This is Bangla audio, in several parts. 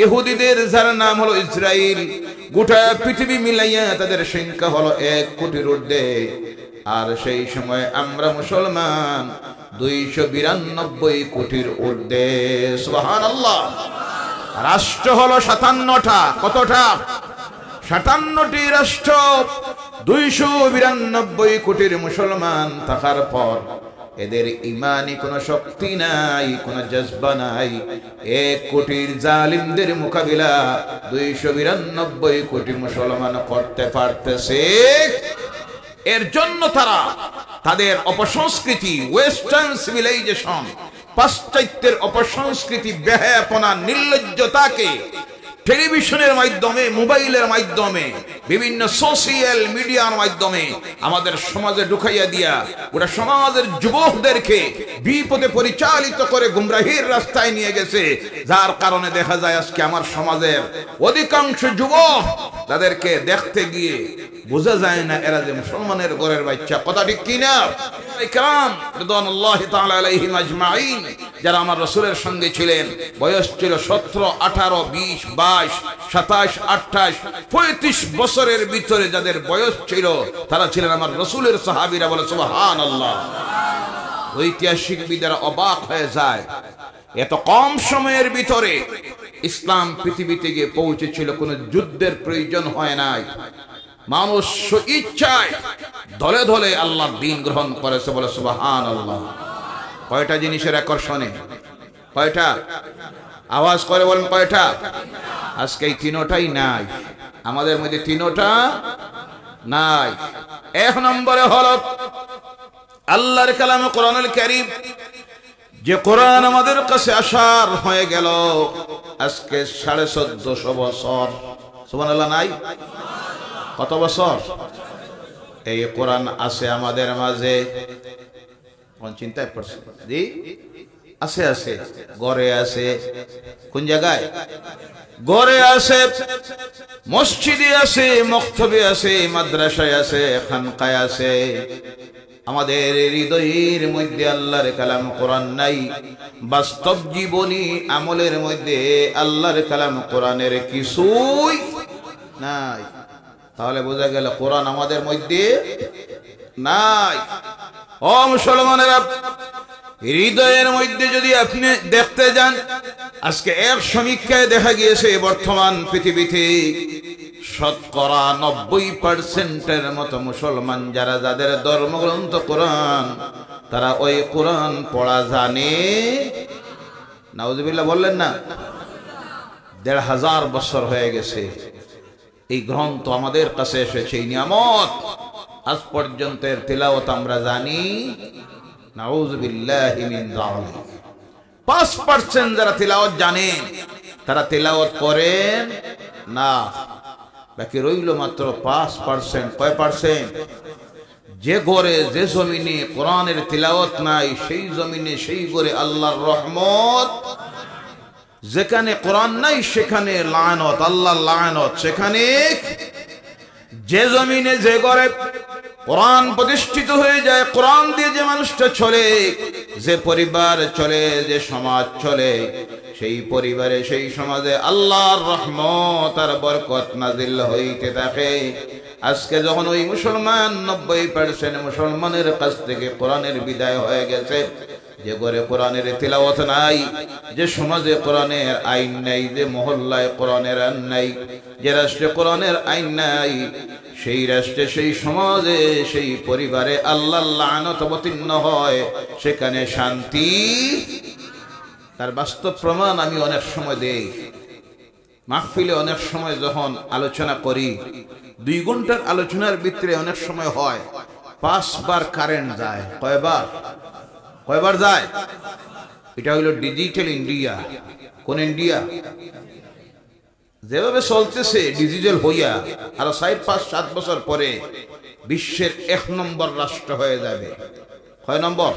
ইহুদিদের যার নাম হলো ইসরাইল, গোটা পৃথিবী মিলাইয়া তাদের সংখ্যা হলো 1 কোটির ঊর্ধ্বে। আর সেই সময় আমরা মুসলমান 292 কোটির ঊর্ধ্বে। সুবহানাল্লাহ। রাষ্ট্র হলো 57টা। কতটা? 57টি রাষ্ট্র। 292 কোটির মুসলমান থাকার পর এদের ইমানি কোনো শক্তি নাই, কোনো জজবা নাই। 1 কোটির জালিমদের মোকাবিলা 292 কোটি মুসলমান করতে পারতেছে। এর জন্য তারা তাদের অপসংস্কৃতি, ওয়েস্টার্ন সিভিলাইজেশন, পাশ্চাত্যের অপসংস্কৃতি, বেহায়াপনা, নির্লজ্জতাকে টেলিভিশনের মাধ্যমে, মোবাইলের মাধ্যমে, বিভিন্ন সোশ্যাল মিডিয়ার মাধ্যমে আমাদের সমাজে ঢুকাইয়া দিয়া ওটা সমাজের যুবকদেরকে বিপদে পরিচালিত করে গুমরাহির রাস্তায় নিয়ে গেছে। যার কারণে দেখা যায় আজকে আমার সমাজের অধিকাংশ যুবক, তাদেরকে দেখতে গিয়ে বোঝা যায় না এরা যে মুসলমানের ঘরের বাচ্চা। কথা ঠিক কিনা? ইকরাম রিদওয়ানুল্লাহি তাআলা আলাইহিম আজমাইন, যারা আমার রাসূলের সঙ্গে ছিলেন, বয়স ছিল 17, 18, 20, 22, 27, 28, 35 বছরের ভিতরে যাদের বয়স ছিল, তারা ছিলেন আমার রাসূলের সাহাবীরা। বলে সুবহানাল্লাহ। ঐতিহাসিকবিদেরা অবাক হয়ে যায়, এত কম সময়ের ভিতরে ইসলাম পৃথিবীতে গিয়ে পৌঁছেছিল, কোনো যুদ্ধের প্রয়োজন হয় নাই। মানুষ ইচ্ছায় দলে দলে আল্লাহর দ্বীন গ্রহণ করেছে। বলে সুবহানাল্লাহ। কয়টা জিনিসের আকর্ষণে? কয়টা? আওয়াজ করে বলেন কয়টা? আজকে এই তিনটাই নাই আমাদের মধ্যে, তিনটা নাই। 1 নম্বরে হলো আল্লাহর কালাম কোরআনুল কারীম। যে কোরআন আমাদের কাছে আসার হয়ে গেল আজকে 1450 বছর। সুবহানাল্লাহ। নাই? কত বছর? এই কোরআন আছে আমাদের মাঝে। কোন চিন্তায় পড়ছে? জি আছে, আছে, ঘরে আছে। কোন জায়গায়? ঘরে আছে, মসজিদে আছে, মক্তবে আছে, মাদ্রাসায় আছে, খানকায় আছে। আমাদের হৃদয়ের মধ্যে আল্লাহর কালাম কোরআন নাই। বাস্তব জীবনী আমলের মধ্যে আল্লাহর কালাম কোরআনের কিছুই নাই। তাহলে বোঝা গেল কোরআন আমাদের মধ্যে নাই। ও মুসলমানেরা, হৃদয়ের মধ্যে যদি আপনি দেখতে যান, আজকে এক সমীক্ষায় দেখা গিয়েছে বর্তমান পৃথিবীতে শতকরা 90% মতো মুসলমান যারা, যাদের ধর্মগ্রন্থ কোরআন, তারা ওই কোরআন পড়া জানে। নাউজুবিল্লাহ বললেন না? 1500 বছর হয়ে গেছে এই গ্রন্থ আমাদের কাছে এসেছে, এই নিয়ামত। আজ পর্যন্ত এর তিলাওয়াত আমরা জানি। নাউযুবিল্লাহি মিন যালিক। 5% যারা তিলাওয়াত জানেন তারা তিলাওয়াত করেন না। বাকি রইল মাত্র 5%। কয় পার্সেন্ট? যে ঘরে, যে জমিনে কোরআনের তিলাওয়াত নাই, সেই জমিনে, সেই ঘরে আল্লাহর রহমত। যেখানে কোরআন নাই সেখানে লানত, আল্লাহর লানত। সেখানে যে জমিনে, যে ঘরে কোরআন প্রতিষ্ঠিত হয়ে যায়, কোরআন দিয়ে যে মানুষটা চলে, যে পরিবার চলে, যে সমাজ চলে, সেই পরিবারে, সেই সমাজে আল্লাহর রহমত আর বরকত নাজিল হইতে থাকে। আজকে যখন ওই মুসলমান 90% মুসলমানের কাছ থেকে কোরআনের বিদায় হয়ে গেছে, যে ঘরে কোরআনের তিলাওয়াত নাই, যে সমাজে কোরআনের আইন নাই, যে মহল্লায় কোরআনের আইন নাই, যে রাষ্ট্রে কোরআনের আইন নাই, সেই রাষ্ট্রে, সেই সমাজে, সেই পরিবারে আল্লাহর লানত অবতীর্ণ হয়, সেখানে শান্তি। তার বাস্তব প্রমাণ আমি অনেক সময় দেই। মাহফিলে অনেক সময় যখন আলোচনা করি, 2 ঘন্টার আলোচনার ভিতরে অনেক সময় হয় 5 বার কারেন্ট যায়। কয়বার? কয়বার যায়? এটা হইল ডিজিটাল ইন্ডিয়া। কোন ইন্ডিয়া? যেভাবে চলতেছে ডিজিটাল হইয়া আরো 4-5-7 বছর পরে বিশ্বের 1 নম্বর রাষ্ট্র হয়ে যাবে। কয় নম্বর?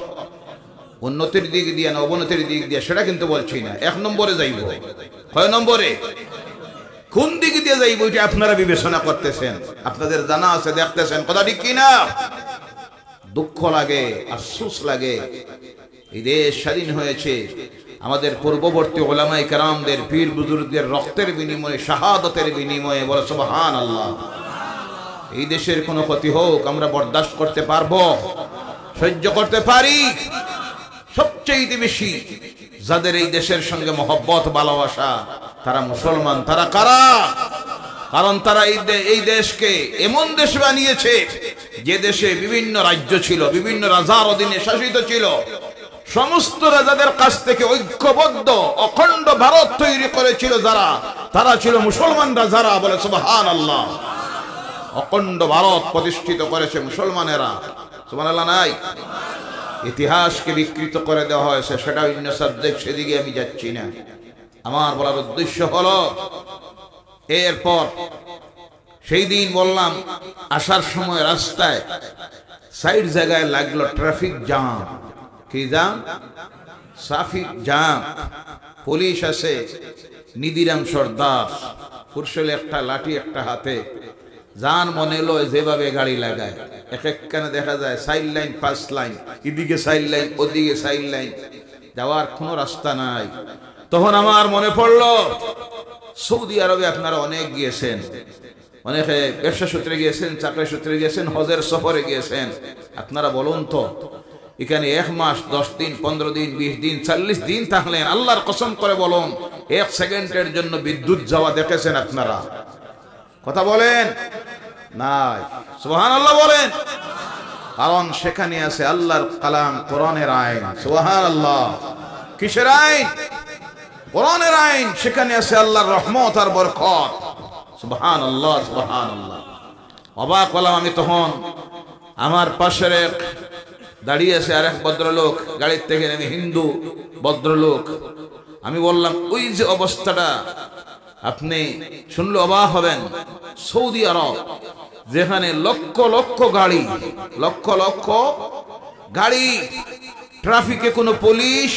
উন্নতির দিক দিয়ে না অবনতির দিক দিয়ে সেটা কিন্তু বলছি না, 1 নম্বরে যাইব। কয় নম্বরে? কোন দিক দিয়ে যাইব এটা আপনারা বিবেচনা করতেছেন, আপনাদের জানা আছে, দেখতেছেন। কথা ঠিক কিনা? দুঃখ লাগে, আফসোস লাগে। এই দেশ স্বাধীন হয়েছে, আমাদের পূর্ববর্তী উলামায়ে কেরামদের পীর বুজুর্গদের রক্তের বিনিময়ে শাহাদাতের বিনিময়ে বলে সুবহানাল্লাহ। এই দেশের কোনো ক্ষতি হোক আমরা বরদাস্ত করতে পারবো, সহ্য করতে পারি। সবচেয়ে বেশি যাদের এই দেশের সঙ্গে মহব্বত ভালোবাসা তারা মুসলমান। তারা কারা? কারণ তারা এই দেশকে এমন দেশ বানিয়েছে যে দেশে বিভিন্ন রাজ্য ছিল, বিভিন্ন রাজার অধীনে শাসিত ছিল। সমস্ত রাজাদের কাছ থেকে ঐক্যবদ্ধ অখণ্ড ভারত তৈরি করেছিল যারা, তারা ছিল মুসলমানরা যারা, বলে সুবহানাল্লাহ। অখণ্ড ভারত প্রতিষ্ঠিত করেছে মুসলমানেরা, সুবহানাল্লাহ নাই। ইতিহাসকে বিকৃত করে দেওয়া হয়েছে, সেটা অন্য সাবজেক্ট, সেদিকে আমি যাচ্ছি না। আমার বলার উদ্দেশ্য হলো, এরপর সেই দিন বললাম আসার সময় রাস্তায় সাইড জায়গায় লাগলো ট্রাফিক জ্যাম। কি জ্যাম? Traffic jam. পুলিশ আছে, নিধিরাম সর্দার, কুরশলে একটা লাঠি একটা হাতে, যান মনে লয় যেভাবে গাড়ি লাগায়। এক একখানে দেখা যায় 4 লাইন 5 লাইন, এদিকে 4 লাইন ওদিকে 4 লাইন, যাওয়ার কোনো রাস্তা নাই। তখন আমার মনে পড়লো সৌদি আরবে আপনারা অনেক গিয়েছেন, অনেকে ব্যবসা সূত্রে গিয়েছেন, চাকরি সূত্রে গিয়েছেন, হজের সফরে গিয়েছেন। আপনারা বলুন তো, এখানে 1 মাস 10 দিন 15 দিন 20 দিন 40 দিন থাকলেন, আল্লাহর কসম করে বলুন 1 সেকেন্ডের জন্য বিদ্যুৎ যাওয়া দেখেছেন আপনারা? কথা বলেন নাই? সুবহানাল্লাহ বলেন। কারণ সেখানে আছে আল্লাহর কালাম, কোরআনের আইন। সুবহানাল্লাহ। কিসের আইন? কোরআনের আইন। সেখানে আছে আল্লাহর রহমত আর বরকত। সুবহানাল্লাহ, সুবহানাল্লাহ। অবাক হলাম আমি তখন। আমার পাশের এক দাঁড়িয়ে আছে আরেক ভদ্রলোক, গাড়ির থেকে নেমে, হিন্দু ভদ্রলোক। আমি বললাম, ওই যে অবস্থাটা আপনি শুনলে অবাক হবেন, সৌদি আরব যেখানে লক্ষ লক্ষ গাড়ি, লক্ষ লক্ষ গাড়ি, ট্রাফিকে কোনো পুলিশ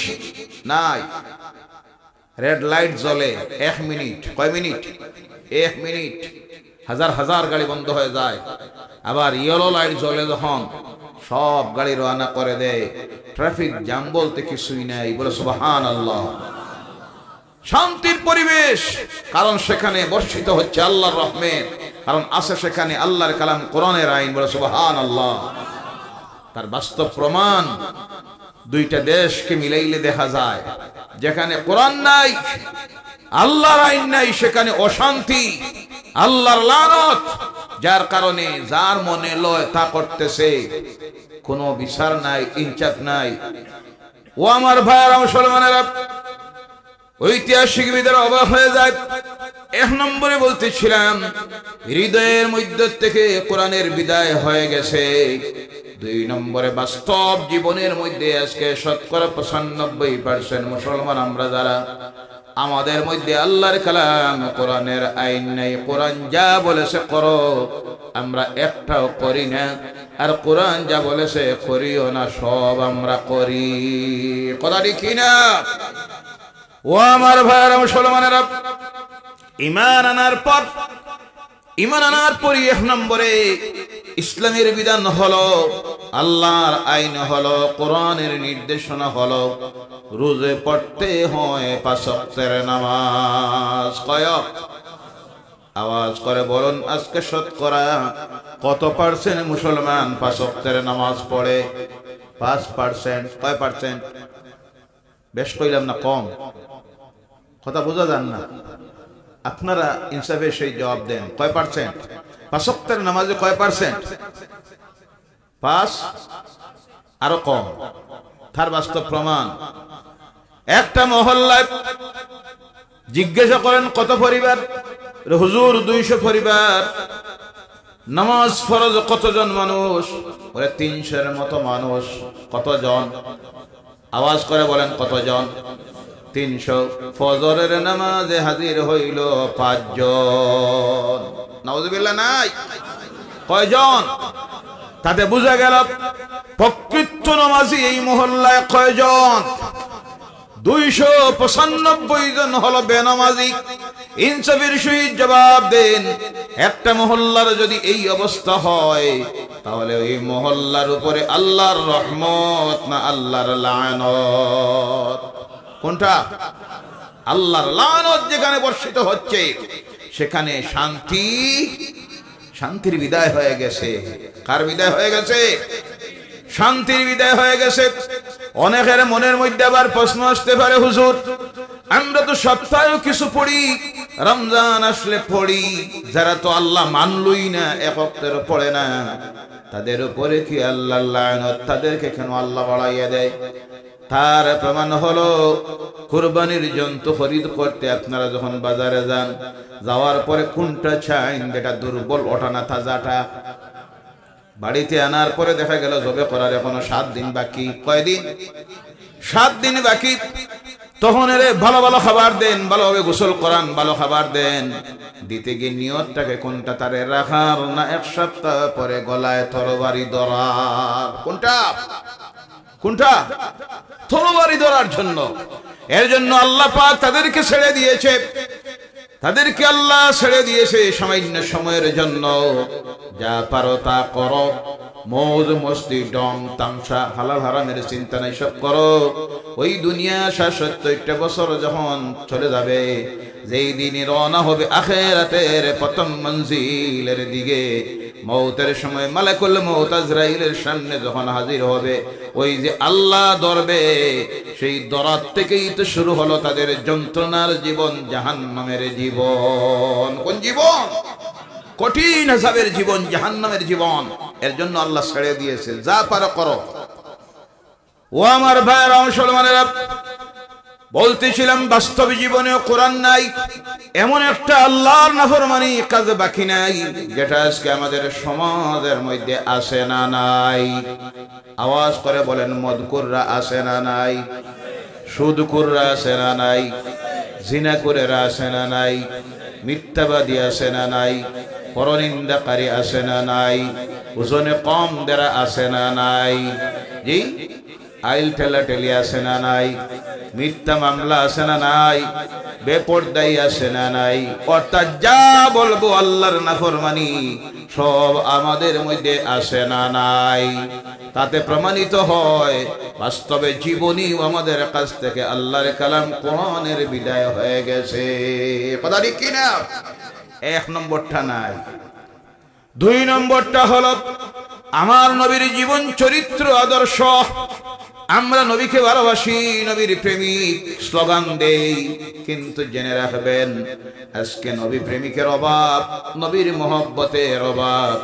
নাই, রেড লাইট জ্বলে 1 মিনিট, কয় মিনিট? 1 মিনিট, হাজার হাজার গাড়ি বন্ধ হয়ে যায়। আবার ইয়েলো লাইট জ্বলে যখন, সব গাড়ি রওনা করে দেয়। ট্রাফিক জ্যাম বলতে কিছুই নাই, বলে সুবহানাল্লাহ। শান্তির পরিবেশ, কারণ সেখানে বর্ষিত হচ্ছে আল্লাহর রহমত, কারণ আছে সেখানে আল্লাহর কালাম, কোরআনের আইন, বলে সুবহানাল্লাহ। তার বাস্তব প্রমাণ দুইটা দেশকে মিলাইলে দেখা যায়, যেখানে কোরআন নাই, আল্লাহর আইন নাই, সেখানে অশান্তি, আল্লাহর লানত, যার কারণে যার মনে লয় তা করতেছে, কোনো বিচার নাই, ইনসাফ নাই। ও আমার ভাইয়েরা মুসলমানেরা, ঐতিহাসিকবিদের অবাক হয়ে যায়। 1 নম্বরে বলতেছিলাম, হৃদয়ের মধ্য থেকে কোরআনের বিদায় হয়ে গেছে। 2 নম্বরে বাস্তব জীবনের মধ্যে আজকে 95% মুসলমান আমরা যারা, আমাদের মধ্যে আল্লাহর কালাম, কোরআনের আইন নাই। কোরআন যা বলেছে করো, আমরা একটাও করি না। আর কোরআন যা বলেছে করিও না, সব আমরা করি। কথা ঠিক না? ও আমার ভাইয়েরা মুসলমানেরা, ঈমান আনার পর 1 নম্বরে ইসলামের বিধান হলো, আল্লাহর আইন হলো, কোরআনের নির্দেশনা হলো, রোজে পড়তে হয় 5 ওয়াক্তের নামাজ। কয়? আওয়াজ করে বলুন, আজকে শতকরা কত পার্সেন্ট মুসলমান 5 ওয়াক্তের নামাজ পড়ে? 5%। কয় পার্সেন্ট? বেশ কইলাম না কম? কথা বোঝা যান না? আপনারা ইনসাফে সেই জবাব দেন, কয় পার্সেন্ট 5 ওয়াক্তের নামাজে? কয় পার্সেন্ট? 5? আরো কম। তার বাস্তব প্রমাণ, একটা মহল্লায় জিজ্ঞাসা করেন কত পরিবার? হুজুর 200 পরিবার। নামাজ ফরজ কতজন মানুষ? বলে 300-এর মতো মানুষ। কতজন? আওয়াজ করে বলেন কতজন? 300। ফজরের নামাজে হাজির হইল 5 জন। নাউজুবিল্লাহ নাই? কয়জন? তাতে বুঝা গেল প্রকৃত নামাজি এই মহল্লায় কয়জন? 295 জন হলো বেনামাজি। ইনসাফের সহিত জবাব দেন, একটা মহল্লার যদি এই অবস্থা হয়, তাহলে ওই মহল্লার উপরে আল্লাহর রহমত না আল্লাহর লানত? কোনটা? আল্লাহর লানত যেখানে বর্ষিত হচ্ছে সেখানে শান্তির বিদায় হয়ে গেছে। কার বিদায় হয়ে গেছে? শান্তির বিদায় হয়ে গেছে। অনেকের মনের মধ্যে আবার প্রশ্ন আসতে পারে, হুজুর আমরা তো সপ্তাহে কিছু পড়ি, রমজান আসলে পড়ি, যারা তো আল্লাহ মানলই না, এক ওয়াক্তের পড়ে না, তাদের উপরে কি আল্লাহর লানত? তাদেরকে কেন আল্লাহ বাড়াইয়া দেয়? তার প্রমাণ হলো কুরবানির জন্তু খরিদ করতে আপনারা যখন বাজারে যান, যাওয়ার পরে কোনটা চাইন, যেটা দুর্বল ওটা না তাজাটা? বাড়িতে আনার পরে দেখা গেল জবে করার এখনো 7 দিন বাকি। কয়দিন? 7 দিন বাকি। তখন এর ভালো ভালো খাবার দেন, ভালোভাবে গোসল করান, ভালো খাবার দেন। দিতে গিয়ে নিয়তটাকে কোনটা তারে রাখার না 1 সপ্তাহ পরে গলায় তরবারি ধরার? কোনটা? তরবারি ধরার জন্য। এর জন্য আল্লাহ পাক তাদেরকে ছেড়ে দিয়েছে, তাদেরকে আল্লাহ ছেড়ে দিয়েছে সামান্য সময়ের জন্য। যা পারো তা করো, মৌজ মস্তি ডং তামসা হালাল হারামের চিন্তা নাই, সব করো। ওই দুনিয়া 70 বছর যখন চলে যাবে, যেই দিনই রওনা হবে আখিরাতের প্রথম মঞ্জিলের দিকে, মৌতের সময় মালাকুল মৌত আজরাইলের সামনে যখন হাজির হবে, ওই যে আল্লাহ ধরবে, সেই দরাত থেকেই তো শুরু হলো তাদের যন্ত্রণার জীবন, জাহান্নামের জীবন। কোন জীবন? কঠিন হিসাবের জীবন, জাহান্নামের জীবন। এর জন্য আল্লাহ ছেড়ে দিয়েছে, যা পারো করো। ও আমার ভাইরা মুসলমানেরা, বলতেছিলাম বাস্তব জীবনে কোরআন নাই, এমন একটা আল্লাহর নাফরমানি কাজ বাকি নাই যেটা আজকে আমাদের সমাজের মধ্যে আসে না নাই? আওয়াজ করে বলেন, মদকুররা আসে না নাই? সুদকুররা আসে না নাই? জিনাকুরেরা আসে না নাই? মিথ্যাবাদী আসে না নাই? পরনিন্দাকারী আসে না নাই? ওজনে কম যারা আসে না নাই? জি, আইল ঠেলাঠেলি আসে না নাই? মিথ্যা মামলা আসে না নাই? বেপরদাই আসে না নাই? অর্থাৎ যা বলবো আল্লাহর নাফরমানি সব আমাদের মধ্যে আসে না নাই? তাতে প্রমাণিত হয় বাস্তবে জীবনী আমাদের কাছ থেকে আল্লাহর কালাম কোরআনের বিদায় হয়ে গেছে। কথা ঠিক কিনা? 1 নম্বরটা নাই। 2 নম্বরটা হলো আমার নবীর জীবন চরিত্র আদর্শ। আমরা নবীকে ভালোবাসি, নবীর প্রেমিক স্লোগান দেই, কিন্তু জেনে রাখবেন আজকে নবী প্রেমিকের অভাব, নবীর মহব্বতের অভাব।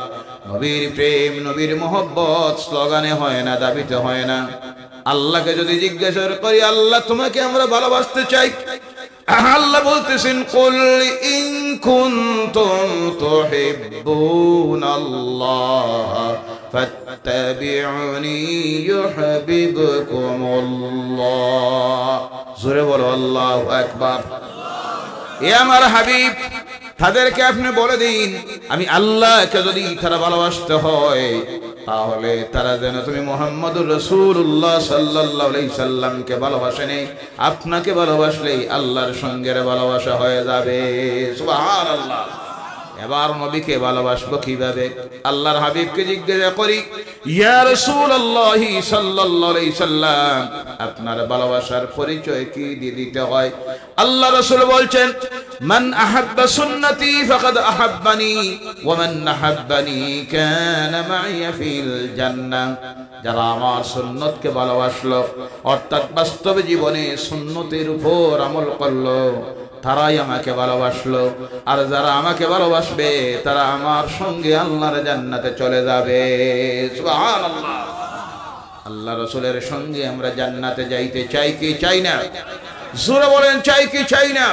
নবীর প্রেম, নবীর মহব্বত স্লোগানে হয় না, দাবিতে হয় না। আল্লাহকে যদি জিজ্ঞাসা করি, আল্লাহ তোমাকে আমরা ভালোবাসতে চাই, আল্লাহ বলতেছেন, কুল ইন কুনতুম তুহিব্বুনাল্লাহ ফাত্তাবিউনি ইউহিব্বুকুমুল্লাহ। জোরে বলো আল্লাহু আকবার। এ আমার হাবিব, তাদেরকে আপনি বলে দিন, আমি আল্লাহকে যদি তারা ভালোবাসতে হয়, তাহলে তারা যেন তুমি মুহাম্মদুর রাসূলুল্লাহ সাল্লাল্লাহু আলাইহি সাল্লামকে ভালোবাসেনি। আপনাকে ভালোবাসলেই আল্লাহর সঙ্গের ভালোবাসা হয়ে যাবে। সুবহানাল্লাহ। এবার নবীকে ভালোবাসবো কিভাবে? আল্লাহর হাবিবকে জিজ্ঞাসা করি, ইয়া রাসূলুল্লাহ সাল্লাল্লাহু আলাইহি সাল্লাম, আপনার ভালোবাসার পরিচয় কি দিয়ে দিতে হয়? আল্লাহ রাসূল বলছেন, মান আহাব্বা সুন্নতি ফাকাদ আহাব্বানি ওয়া মান আহাব্বানি কানা মাইয়া ফিল জান্নাহ। যারা আমার সুন্নতকে ভালোবাসলো, অর্থাৎ বাস্তব জীবনে সুন্নতের উপর আমল করলো, তারাই আমাকে ভালোবাসলো। আর যারা আমাকে ভালোবাসবে তারা আমার সঙ্গে আল্লাহর জান্নাতে চলে যাবে। সুবহানাল্লাহ। আল্লাহ রাসূলের সঙ্গে আমরা জান্নাতে যাইতে চাই কি চাই না? জোরে বলেন, চাই কি চাই না?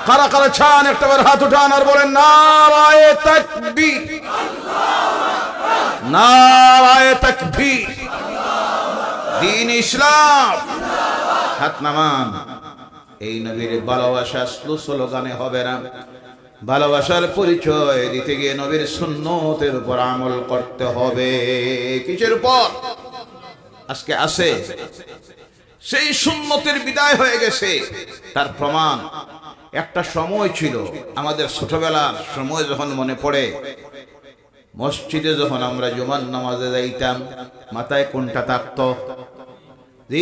কারা কারা চান একটাবার হাত উঠান আর বলেন নারায়ে তাকবীর, নারায়ে তাকবীর। দ্বীন ইসলাম, হাত নামান। এই নবীর ভালোবাসা স্লোগানে হবে না, ভালোবাসার পরিচয় দিতে গিয়ে নবীর সুন্নতের উপর আমল করতে হবে। কিসের উপর? আজকে আছে সেই সুন্নতের বিদায় হয়ে গেছে। তার প্রমাণ একটা সময় ছিল, আমাদের ছোটবেলার সময় যখন মনে পড়ে, মসজিদে যখন আমরা জুমার নামাজে যাইতাম, মাথায় কোনটা থাকতো? জি,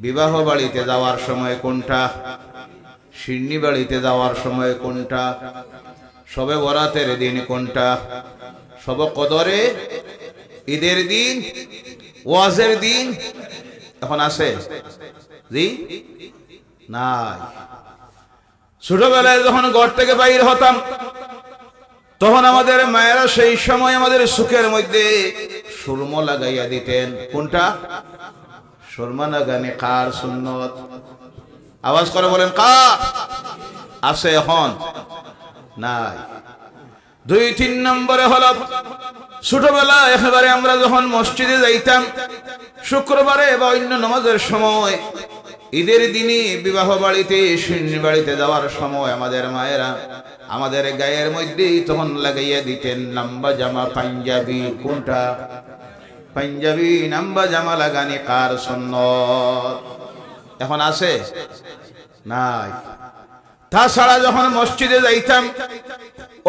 বিবাহ বাড়িতে যাওয়ার সময় কোনটা, শিরনি বাড়িতে যাওয়ার সময় কোনটা, শবে বরাতের দিন কোনটা, শব কদরে, ঈদের দিন, ওয়াজের দিন এখন আছে? জি নাই। ছোটবেলায় যখন ঘর থেকে বাইর হতাম তখন আমাদের মায়েরা সেই সময় আমাদের সুখের মধ্যে সুরমা লাগাইয়া দিতেন। কোনটা? সুরমা লাগানি কার সুন্নত? আওয়াজ করে বলেন কার? আছে এখন? নাই। 2-3 নম্বরে হলো ছোটবেলা একেবারে আমরা যখন মসজিদে যাইতাম শুক্রবারে বা অন্য নামাজের সময়, ঈদের দিনে, বিবাহ বাড়িতে, শিরনি বাড়িতে যাওয়ার সময় আমাদের মায়েরা আমাদের গায়ের মধ্যে তখন লাগাইয়া দিতেন লম্বা জামা পাঞ্জাবি। কোনটা? পাঞ্জাবি লম্বা জামা লাগানি কার সুন্নত? এখন আছে? নাই। তাছাড়া যখন মসজিদে যাইতাম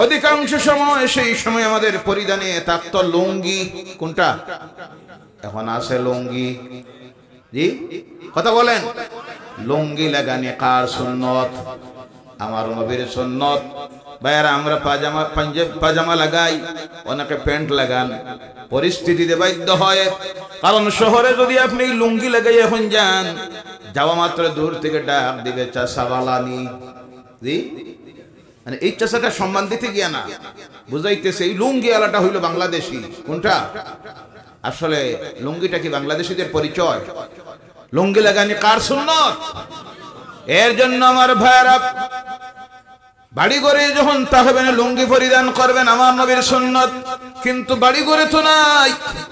অধিকাংশ সময় সেই সময় আমাদের পরিধানে থাকতো লুঙ্গি। কোনটা? এখন আছে লুঙ্গি? জি কথা বলেন। লুঙ্গি লাগানি কার সুন্নত? আমার নবীর সুন্নত। ভাইয়ারা আমরা পাজামা লাগাই, অনেকে প্যান্ট লাগান, পরিস্থিতিতে বাধ্য হয়। কারণ শহরে যদি আপনি লুঙ্গি লাগাই এখন যান, যাওয়া মাত্র দূর থেকে ডাক দিবে চাষাওয়ালানি। জি মানে এই চাষাটা সম্মান দিতে গিয়া না, বুঝাইতেছে এই লুঙ্গি আলাটা হইল বাংলাদেশি। কোনটা? আসলে লুঙ্গিটা কি বাংলাদেশীদের পরিচয়? লুঙ্গি লাগানি কার সুন্নত? এর জন্য আমার ভাইরা বাড়ি ঘরে যখন তাহবেন লুঙ্গি পরিধান করবেন, আমার নবীর সুন্নত। কিন্তু বাড়ি ঘরে তো নাই,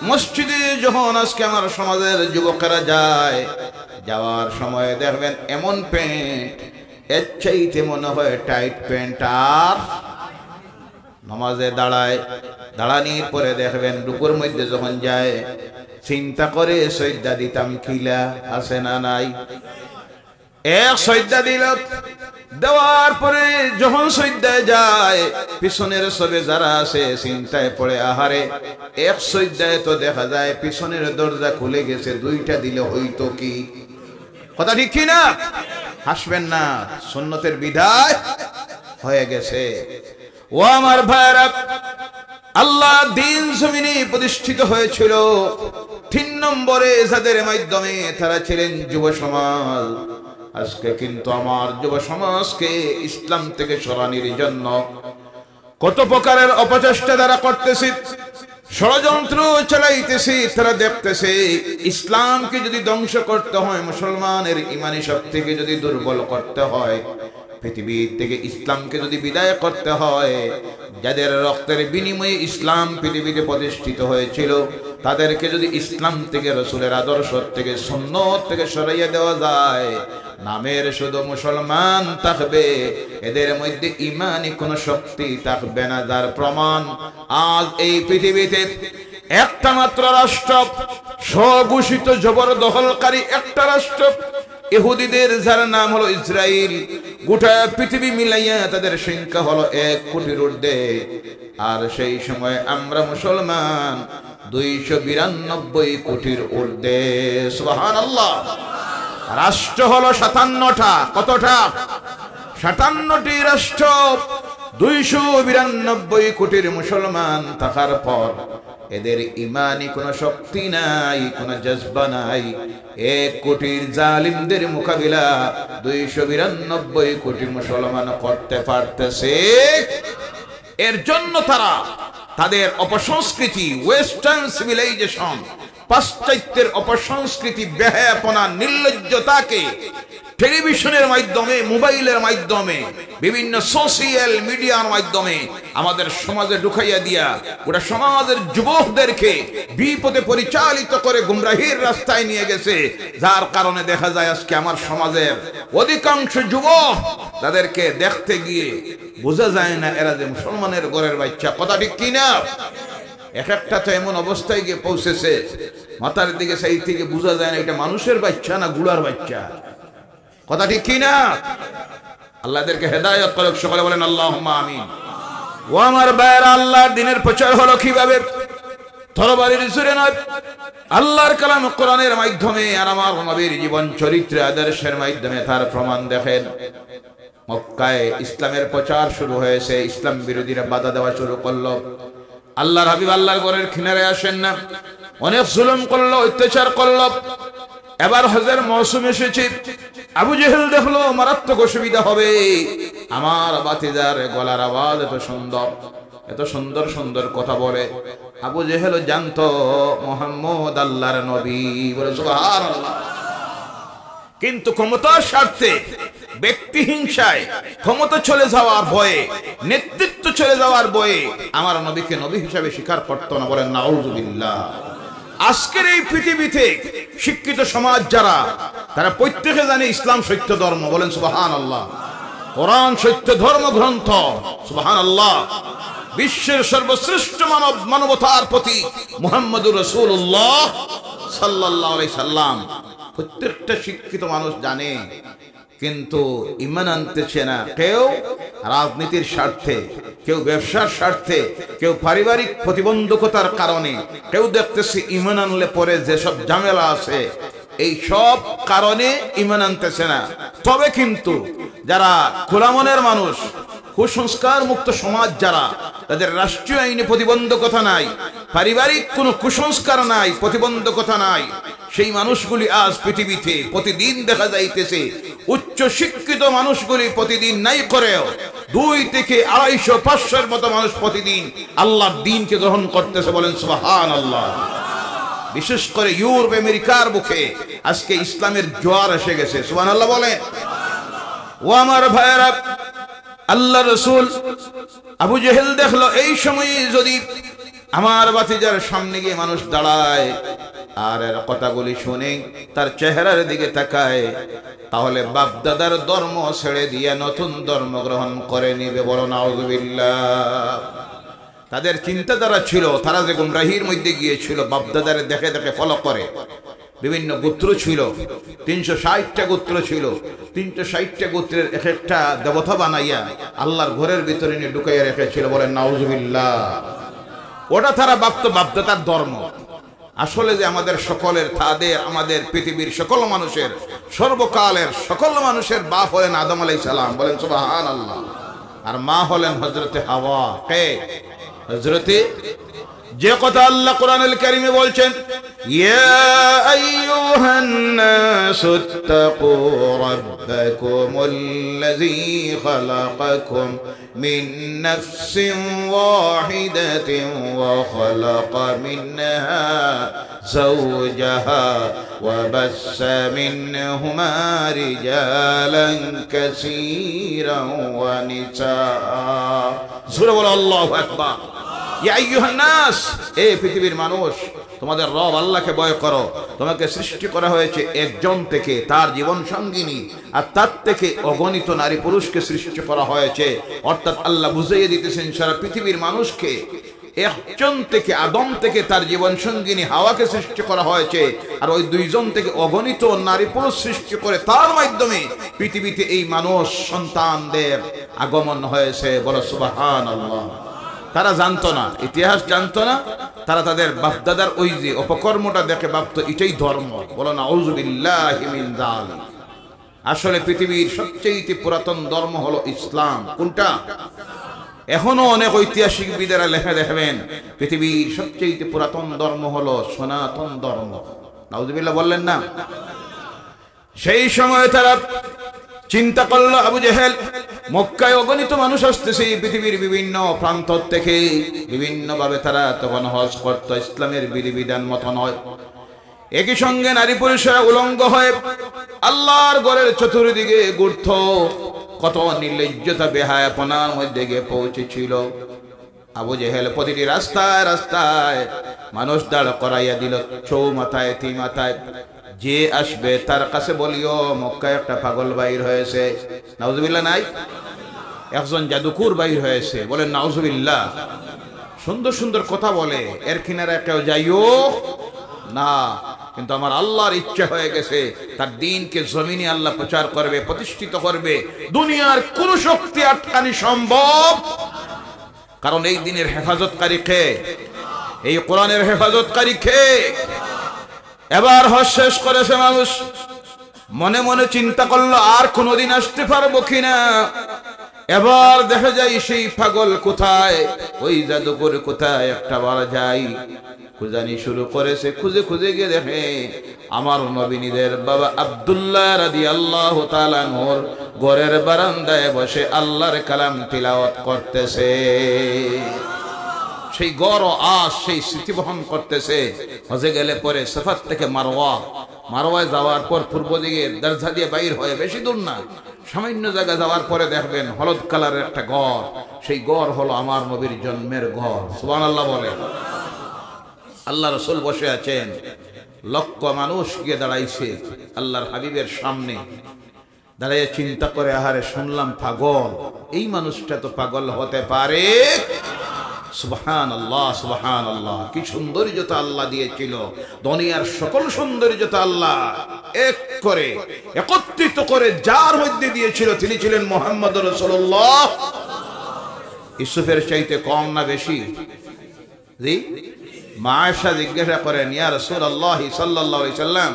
মসজিদে যখন আজকে আমার সমাজের যুবকেরা যায়, যাওয়ার সময় দেখবেন এমন প্যান্ট, এর চাইতে মনে হয় টাইট প্যান্ট। আর নামাজে দাঁড়ায়, দাঁড়ানির পরে দেখবেন রুকুর মধ্যে যখন যায় চিন্তা করে সজদা দিতাম খিলা। আছে না নাই? এক সজদা দিল, দেওয়ার পরে যখন সজদায় যায় পিছনের সবে যারা আছে চিন্তায় পড়ে, আহারে এক সজদায় তো দেখা যায় পিছনের দরজা খুলে গেছে, 2টা দিলে হইতো কি? কথা ঠিক কি না? হাসবেন না, সুন্নতের বিধায় হয়ে গেছে। ও আমার ভাইরা, আল্লাহ দিন জমিনে প্রতিষ্ঠিত হয়েছিল 3 নম্বরে যাদের মাধ্যমে, তারা ছিলেন যুব সমাজ। আজকে কিন্তু আমার যুব সমাজকে ইসলাম থেকে সরানোর জন্য কত প্রকারের অপচেষ্টা তারা করতেছে, ষড়যন্ত্র চালাইতেছে। তারা দেখতেছে ইসলামকে যদি ধ্বংস করতে হয়, মুসলমানের ইমানি শক্তিকে যদি দুর্বল করতে হয়, পৃথিবী থেকে ইসলামকে যদি বিদায় করতে হয়, যাদের রক্তের বিনিময়ে ইসলাম পৃথিবীতে প্রতিষ্ঠিত হয়েছিল, তাদেরকে যদি ইসলাম থেকে, রসুলের আদর্শ থেকে, সুন্নত থেকে সরাইয়া দেওয়া যায়, নামের শুধু মুসলমান থাকবে, এদের মধ্যে ইমানি কোনো শক্তি থাকবে না। যার প্রমাণ আজ এই পৃথিবীতে একটা মাত্র রাষ্ট্র, স্বঘোষিত জবরদখলকারী একটা রাষ্ট্র, ইহুদিদের, যার নাম হলো ইসরায়েল। গোটা পৃথিবী মিলাইয়া তাদের সংখ্যা হলো 1 কোটির ঊর্ধ্বে। আর সেই সময় আমরা মুসলমান 292 কোটির ঊর্ধ্বে। সুবহানাল্লাহ। রাষ্ট্র হলো 57টা। কতটা? 57টি রাষ্ট্র, 292 কোটির মুসলমান থাকার পর এদের ইমানি কোনো শক্তি নাই, কোনো জজবা নাই। 1 কোটির জালিমদের মোকাবিলা 292 কোটি মুসলমান করতে পারতেছে। এর জন্য তারা তাদের অপসংস্কৃতি, ওয়েস্টার্ন সিভিলাইজেশন, পাশ্চাত্যের অপসংস্কৃতি, বেহায়াপনা, নির্লজ্জতাকে টেলিভিশনের মাধ্যমে, মোবাইলের মাধ্যমে, বিভিন্ন সোশ্যাল মিডিয়ার মাধ্যমে আমাদের সমাজে ঢুকাইয়া দিয়া ওটা সমাজের যুবকদেরকে বিপদে পরিচালিত করে গুমরাহির রাস্তায় নিয়ে গেছে। যার কারণে দেখা যায় আজকে আমার সমাজের অধিকাংশ যুবক, তাদেরকে দেখতে গিয়ে বোঝা যায় না এরা যে মুসলমানের ঘরের বাচ্চা। কথা ঠিক কিনা? এক একটা তো এমন অবস্থায় গিয়ে পৌঁছেছে, মাথার দিকে সেই থেকে বোঝা যায় না এটা মানুষের বাচ্চা না গুলার বাচ্চা। কথা ঠিক কিনা? আল্লাহদেরকে হেদায়েত করুক। সকলে বলেন আল্লাহুম্মা আমিন। ও আমার ভাইরা, আল্লাহর দ্বীনের প্রচার হলো কিভাবে? তরবারির জোরে নয়, আল্লাহর কালাম কোরআনের মাধ্যমে আর আমার নবীর জীবন চরিত্র আদর্শের মাধ্যমে তার প্রমাণ দেখেন। মক্কায় ইসলামের প্রচার শুরু হয়েছে, ইসলাম বিরোধীরা বাধা দেওয়া শুরু করলো। আল্লাহর হাবিব আল্লাহর ঘরের কিনারে আসেন না, অনেক জুলুম করলো, অত্যাচার করলো। এবার হজের মৌসুম এসেছে, আবু জেহেল দেখলো মারাত্মক অসুবিধা হবে। আমার বাতিজার গলার আওয়াজ এত সুন্দর, এত সুন্দর সুন্দর কথা বলে। আবু জেহেল জানতো মুহাম্মদ আল্লাহর নবী, বলে সুবহানাল্লাহ। কিন্তু ক্ষমতার স্বার্থে, ব্যক্তি হিংসায়, ক্ষমতা চলে যাওয়ার ভয়ে, নেতৃত্ব চলে যাওয়ার ভয়ে আমার নবীকে নবী হিসাবে স্বীকার করতো না। বলেন নাউযুবিল্লাহ। আজকের এই পৃথিবীতে শিক্ষিত সমাজ যারা, তারা প্রত্যেকে জানে ইসলাম সত্য ধর্ম। বলেন সুবহানাল্লাহ। কোরআন সত্য ধর্মগ্রন্থ। সুবহানাল্লাহ। বিশ্বের সর্বশ্রেষ্ঠ মানব, মানবতার প্রতি মুহাম্মদুর রাসূলুল্লাহ সাল্লাল্লাহু আলাইহি সাল্লাম প্রত্যেকটা শিক্ষিত মানুষ জানে, কিন্তু ঈমান আনতেছে না। কেউ রাজনীতির স্বার্থে, কেউ ব্যবসার স্বার্থে, কেউ পারিবারিক প্রতিবন্ধকতার কারণে, কেউ দেখতেছে ঈমান আনলে পরে যেসব ঝামেলা আছে, এই সব কারণে ঈমান আনতেছে না। তবে কিন্তু যারা খোলা মনের মানুষ, কুসংস্কার মুক্ত সমাজ যারা, তাদের রাষ্ট্রীয় আইনে প্রতিবন্ধকতা নাই, পারিবারিক কোনো কুসংস্কার নাই, প্রতিবন্ধকতা নাই, সেই মানুষগুলি আজ পৃথিবীতে প্রতিদিন দেখা যাইতেছে। উচ্চ শিক্ষিত মানুষগুলি প্রতিদিন নাই করেও 2 থেকে 250-500-এর মতো মানুষ প্রতিদিন আল্লাহর দ্বীনকে গ্রহণ করতেছে। বলেন সুবহানাল্লাহ। বিশেষ করে ইউরোপ আমেরিকার বুকে আজকে ইসলামের জোয়ার এসে গেছে। সুবহানাল্লাহ বলেন। ও আমার ভাইয়েরা, আল্লাহ রাসূল আবু জেহেল দেখলো এই সময়ে যদি আমার বাতিজার সামনে গিয়ে মানুষ দাঁড়ায় আর এর কথাগুলি শুনে তার চেহারার দিকে তাকায়, তাহলে বাপ দাদার ধর্ম ছেড়ে দিয়ে নতুন ধর্ম গ্রহণ করে নিবে। বলো নাউযুবিল্লাহ। তাদের চিন্তাধারা ছিল, তারা যে গুমরাহির মধ্যে গিয়েছিল, বাপ দাদার দেখে দেখে ফলো করে। বিভিন্ন গোত্র ছিল, 360টা গোত্র ছিল। 360টা গোত্রের এক একটা দেবতা বানাইয়া আল্লাহর ঘরের ভিতরে নিয়ে ঢুকাইয়া রেখেছিল। বলেন নাউযুবিল্লাহ। ওটা তারা ভাবতো বাপদাদার ধর্ম। আসলে যে আমাদের সকলের, তাদের, আমাদের পৃথিবীর সকল মানুষের, সর্বকালের সকল মানুষের বাপ হলেন আদম আলাইহিস সালাম। বলেন সুবহানাল্লাহ। আর মা হলেন হযরতে হাওয়া। কে? হযরতে, যে কথা আল্লাহ কোরআনুল কারীমে বলছেন, ইয়া আইয়ুহান নাসুত্তাকু রাব্বাকুমুল্লাযী খালাকাকুম মিন নাফসিন ওয়াহিদাতিন ওয়া খালাকা মিনহা যাওজাহা ওয়া বাসসা মিনহুমা রিজালান কাসীরান ওয়া নিসাআ। সূরা বলো আল্লাহু আকবার। ইয়া আইয়ুহান নাস, এ পৃথিবীর মানুষ, তোমাদের রব আল্লাহকে ভয় করো। তোমাকে সৃষ্টি করা হয়েছে একজন থেকে, তার জীবন সঙ্গিনী, আর তার থেকে অগণিত নারী পুরুষকে সৃষ্টি করা হয়েছে। অর্থাৎ আল্লাহ বুঝিয়ে দিতেছেন সারা পৃথিবীর মানুষকে একজন থেকে, আদম থেকে তার জীবন সঙ্গিনী হাওয়াকে সৃষ্টি করা হয়েছে, আর ওই 2 জন থেকে অগণিত নারী পুরুষ সৃষ্টি করে তার মাধ্যমে পৃথিবীতে এই মানুষ সন্তানদের আগমন হয়েছে। বলো সুবহানাল্লাহ। তারা জানতো না, ইতিহাস জানতো না, তারা তাদের বাপদাদার ওই যে অপকর্মটা দেখে ভাবতো এটাই ধর্ম। বলো নাউযুবিল্লাহি মিন যালিক। আসলে পৃথিবীর সবচেয়ে পুরাতন ধর্ম হলো ইসলাম। কোনটা? এখনো অনেক ঐতিহাসিকবিদেরা লেখা দেখবেন পৃথিবীর সবচেয়ে পুরাতন ধর্ম হলো সনাতন ধর্ম। নাউযুবিল্লাহ বললেন না? সেই সময় তারা চিন্তা করলো, আবু জেহেল, মক্কায় অগণিত মানুষ আসতেছে পৃথিবীর বিভিন্ন প্রান্ত থেকে, বিভিন্ন ভাবে তারা তখন হজ করত, ইসলামের বিধিবিধান মতো নয়। একই সঙ্গে নারী পুরুষেরা উলঙ্গ হয়ে আল্লাহর ঘরের চতুর্দিকে ঘুরত। কত নির্লজ্জতা, বেহায়াপনার মধ্যে গিয়ে পৌঁছেছিল। আবু জেহেল প্রতিটি রাস্তায় রাস্তায় মানুষ দাঁড় করাইয়া দিল, চৌমাথায়, তিমাথায়। যে আসবে তার কাছে বলিও মক্কায় একটা পাগল বাইর হয়েছে। নাউযুবিল্লাহ নাই? একজন জাদুকর বাইর হয়েছে। বলেন নাউযুবিল্লাহ। সুন্দর সুন্দর কথা বলে, এর কিনারে কেউ যাইও না। কিন্তু আমার আল্লাহর ইচ্ছা হয়ে গেছে, তার দ্বীনকে জমিনে আল্লাহ প্রচার করবে, প্রতিষ্ঠিত করবে। দুনিয়ার কোন শক্তি আটকানি সম্ভব, কারণ এই দ্বীনের হেফাজতকারী কে? এই কোরআনের হেফাজতকারী কে? এবার হজ শেষ করেছে মানুষ, মনে মনে চিন্তা করলো আর কোনোদিন আসতে পারবো কিনা। এবার দেখা যায় সেই পাগল কোথায়, ওই জাদুকর কোথায়, একটা বার যাই খুঁজানি শুরু করেছে। খুঁজে খুঁজে গিয়ে দেখে আমার নবীদের বাবা আব্দুল্লাহ রাদিয়াল্লাহু তাআলা আনহুর ঘরের বারান্দায় বসে আল্লাহর কালাম তিলাওয়াত করতেছে। সেই গড় আজ সেই স্মৃতি বহন করতেছে। হজে গেলে পরে সাফাত থেকে মারওয়ায় যাওয়ার পর পূর্ব দিকে দরজা দিয়ে বাইর হয়ে, বেশি দূর না, সামান্য জায়গা যাওয়ার পরে দেখবেন হলুদ কালারের একটা গড়। সেই গড় হলো আমার নবীর জন্মের গড়। সুবহানাল্লাহ বলে। আল্লাহ রাসূল বসে আছেন, লক্ষ মানুষ গিয়ে দাঁড়াইছে আল্লাহর হাবিবের সামনে। দাঁড়িয়ে চিন্তা করে, আহারে শুনলাম পাগল, এই মানুষটা তো পাগল হতে পারে। সুবহানাল্লাহ, সুবহানাল্লাহ, কি সৌন্দর্যতা আল্লাহ দিয়েছিল। দুনিয়ার সকল সৌন্দর্যতা আল্লাহ এক করে একত্রিত করে যার মধ্যে দিয়েছিল তিনি ছিলেন মুহাম্মদুর রাসূলুল্লাহ। ইউসুফের চাইতে কম না বেশি? জি, মা আয়েশা জিজ্ঞাসা করেন, ইয়া রাসূলুল্লাহ সাল্লাল্লাহু আলাইহি সাল্লাম,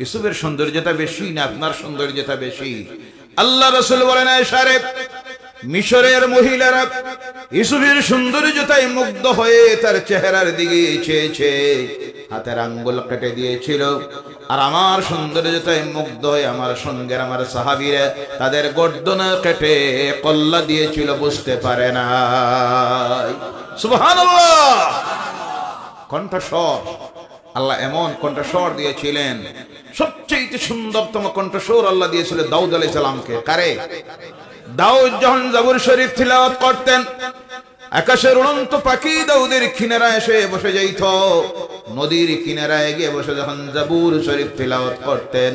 ইউসুফের সৌন্দর্যতা বেশি না আপনার সৌন্দর্যতা বেশি? আল্লাহ রাসূল বলেন, আয়েশা রে, মিশরের মহিলারা ইউসুফের সৌন্দর্যতায় মুগ্ধ হয়ে তার চেহারার দিকে চেয়েছে, হাতের আঙ্গুল কেটে দিয়েছিল। আর আমার সৌন্দর্যতায় মুগ্ধ হয়ে আমার সঙ্গের আমার সাহাবীরা তাদের গর্দন কেটে কল্লা দিয়েছিল, বুঝতে পারে না। সুবহানাল্লাহ। কণ্ঠস্বর, আল্লাহ এমন কণ্ঠস্বর দিয়েছিলেন, সবচেয়ে সুন্দরতম কণ্ঠস্বর আল্লাহ দিয়েছিল দাউদ আলাইহিস সালামকে। কারে? দাউদ যখন জাবুর শরীফ তিলাওয়াত করতেন, আকাশের উড়ন্ত পাখি দাউদের কিনারায় এসে বসে যাইত। নদীর কিনারায় গিয়ে বসে যখন জাবুর শরীফ তিলাওয়াত করতেন,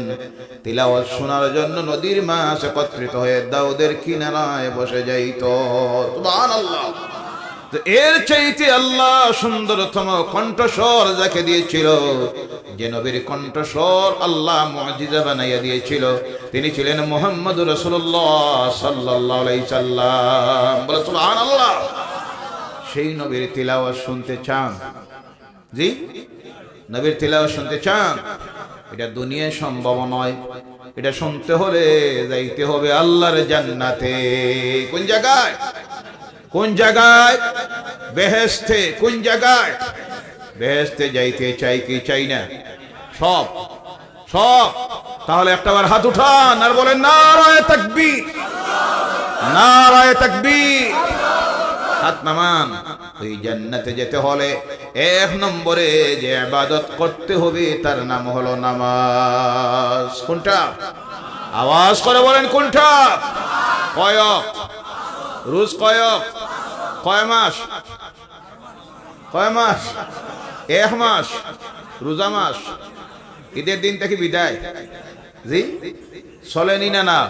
তিলাওয়াত শোনার জন্য নদীর মাছ একত্রিত হয়ে দাউদের কিনারায় বসে যাইত। সুবহানাল্লাহ। এর চাইতে আল্লাহ সুন্দরতম কণ্ঠস্বর যাকে দিয়েছিল, যে নবীর কণ্ঠস্বর আল্লাহ মুআজিজা বানাইয়া দিয়েছিল, তিনি ছিলেন মুহাম্মদুর রাসূলুল্লাহ সাল্লাল্লাহু আলাইহি সাল্লাম। বলে সুবহানাল্লাহ। সেই নবীর তিলাওয়াত শুনতে চান? জি, নবীর তিলাওয়াত শুনতে চান? এটা দুনিয়ায় সম্ভব নয়। এটা শুনতে হলে যাইতে হবে আল্লাহর জান্নাতে। কোন জায়গায়? কোন জায়গায়? বেহেশতে। কোন জায়গায়? বেহেশতে যাইতে চাই কি চাই না? সব সব। তাহলে একটাবার হাত উঠান আর বলেন নারায়ে তাকবীর, নারায়ে তাকবীর। হাত নামান। ওই জান্নাতে যেতে হলে এক নম্বরে যে ইবাদত করতে হবে তার নাম হলো নামাজ। কোনটা? আওয়াজ করে বলেন কোনটা? কয়ক? রোজ কয়ক? কয় মাস? কয় মাস? এক মাস? রোজা মাস? ঈদের দিন থেকে বিদায়? জি, চলেনি না? না,